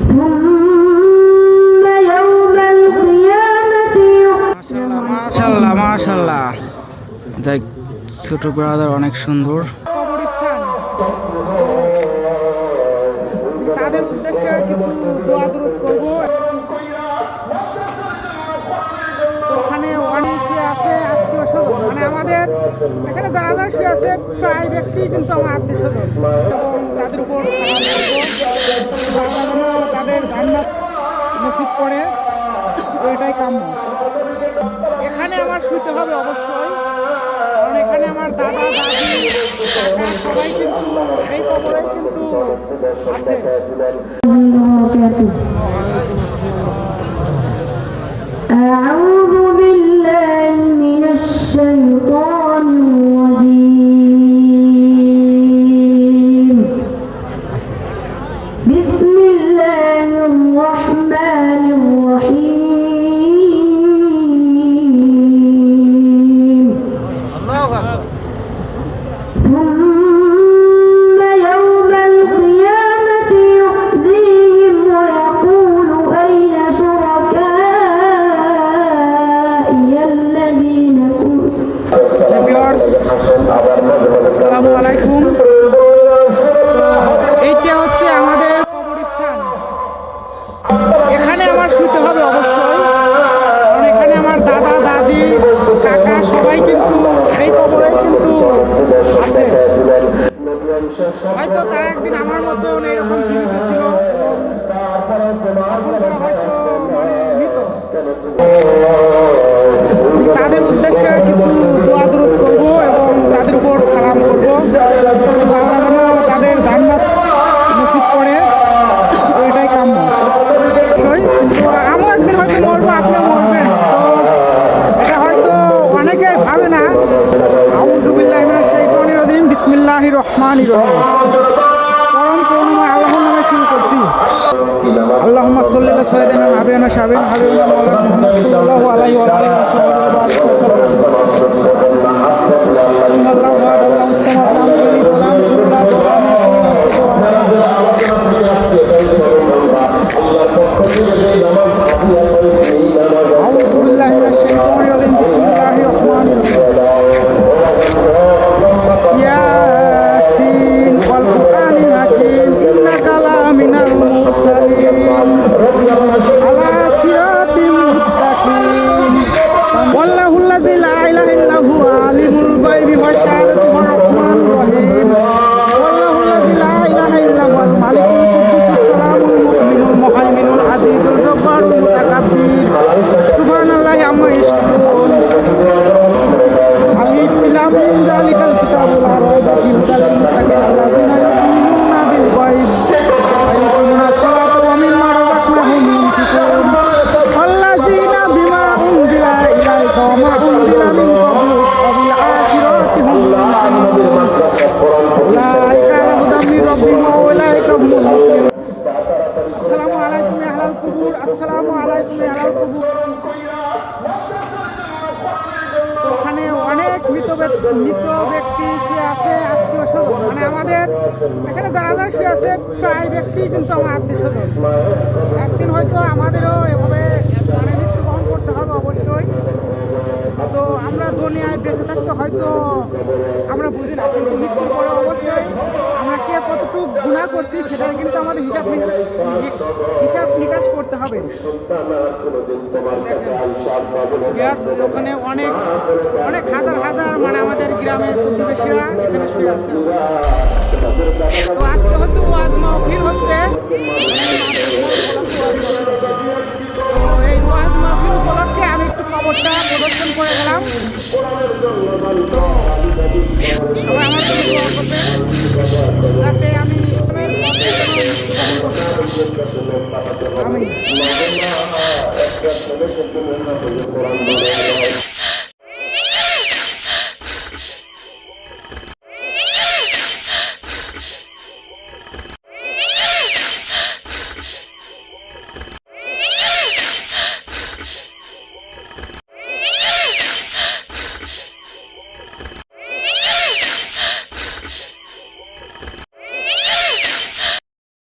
ثم يوم القيامة মাশাআল্লাহ মাশাআল্লাহ। দেখ ছোট ব্রাদার অনেক সুন্দর। কবরস্থান, তাদের উদ্দেশ্যে কিছু দোয়া দরুদ করব। তো ওখানে অনেক শুয়ে আছে আত্মীয় স্বজন, মানে আমাদের এখানে যারা যারা শুয়ে আছে প্রায় ব্যক্তি কিন্তু আমার আত্মীয় স্বজন, এবং তাদের উপর সালাম করবো। আল্লাহ যেন তাদের জান্নাত নসিব করে, তো এটাই কাম্য। এখানে আমার শুইতে হবে অবশ্যই, কারণ এখানে আমার দাদা দাদি কাকা সবাই কিন্তু এই কবরেই কিন্তু আছে। أعوذ بالله من الشيطان الرجيم. بسم الله الرحمن الرحيم. ثم يوم القيامة يخزيهم ويقول أين شركائي الذين আসসালামু আলাইকুম। তো এইটা হচ্ছে আমাদের কবরস্থান। এখানে আমার শুইতে হবে অবশ্যই, কারণ এখানে আমার দাদা দাদি কাকা সবাই কিন্তু এই কবরে কিন্তু আছে। হয়তো তারা একদিন আমার মতন এরকম জীবিত ছিল, এবং এখন তারা হয়তো মানে মৃত। তাদের উদ্দেশ্যে কিছু দোয়া দরুদ করব এবং তাদের উপর সালাম করব। তো আল্লাহ যেন তাদের জান্নাত নসিব করে, তো এটাই কাম্য। কিন্তু আমিও একদিন হয়তো মরবো, আপনিও মরবেন, তো এটা হয়তো অনেকেই ভাবে না। আউযু বিল্লাহি মিনাশ শাইতানির রাজিম, বিসমিল্লাহির রহমানির রহিম। পরম করুণাময় আল্লাহর নামে শুরু করছি। আল্লাহুম্মা সাল্লি আলা সাইয়্যিদিনা নাবিয়িনা শাবিন হাবিবিনা মাওলানা মুহাম্মদ সাল্লাল্লাহু আলাইহি ওয়া আলিহি ওয়াসাল্লাম। আল্লাহু আহাদ আল্লাহুস সামাদ লাম ইয়ালিদ ওয়া লাম ইউলাদ ওয়া লাম ইয়াকুল লাহু কুফুওয়ান আহাদ। আউযু বিল্লাহি মিনাশ শাইতানির রাজিম, বিসমিল্লাহির রহমানির রহিম। ইয়াসিন ওয়াল কুরআনিল হাকীম ইন্নাকা লামিনাল মুরসালিন আলা সিরাতিম মুস্তাকিম। ওয়াল্লাহুল্লাযী লা ইলাহা ইল্লা হুয়া আলিমুল গায়বি ওয়াশ শাহাদাতি ওয়ার রহমানুর রহিম। ওয়াল্লাহুল্লাযী লা ইলাহা ইল্লা হুয়াল মালিকুল কুদ্দুসুস সালামুল মুমিনুল মুহাইমিনুল আজিজুল জব্বারুল মুতাকাব্বির। সুবহানাল্লাহি আম্মা ইউশরিকুন। আলিফ লাম মিম যালিকাল কিতাবু লা রাইবা ফীহি হুদাল লিল মুত্তাকিন আল্লাযীনা ইউমিনুনা বিল গায়ব ওয়া yuqimunas salata ওয়া মিম্মা রাযাকনাহুম ইউনফিকুন। ওয়াল্লাযীনা বিমা উনজিলা ইলাইকা ওয়া মা উনজিলা মিন ক্বাবলিক ওয়া বিল আখিরাতি হুম ইউকিনুন। উলাইকা আলা হুদাম মির রাব্বিহিম ওয়া উলাইকা হুমুল মুফলিহুন। আসসালামু আলাইকুম ইয়া আহলাল কুবুর, আসসালামু আলাইকুম ইয়া আহলাল কুবুর। তো ওখানে অনেক মৃত ব্যক্তি শুয়ে আছে আত্মীয় স্বজন, মানে আমাদের এখানে যারা যারা শুয়ে আছে প্রায় ব্যক্তি কিন্তু আমার আত্মীয় স্বজন। একদিন হয়তো আমাদেরও এভাবে মানে মৃত্যুবরণ করতে হবে অবশ্যই। তো আমরা দুনিয়ায় বেঁচে থাকতে হয়তো আমরা বুঝি না, কিন্তু মৃত্যুর পরে অবশ্যই আমরা কে কতটুকু গুনাহ করছি সেটার কিন্তু আমাদের হিসাব নিকাশ করতে হবে। ওখানে অনেক অনেক হাজার হাজার মানে আমাদের গ্রামের প্রতিবেশীরা এখানে শুয়ে আছে। তো আজকে হচ্ছে ওয়াজ মাহফিল হচ্ছে, তো এই ওয়াজ মাহফিল উপলক্ষে আমি একটু কবরটা প্রদর্শন করে গেলাম। তো সবাই আমার জন্য দোয়া করবে যাতে আমি আমি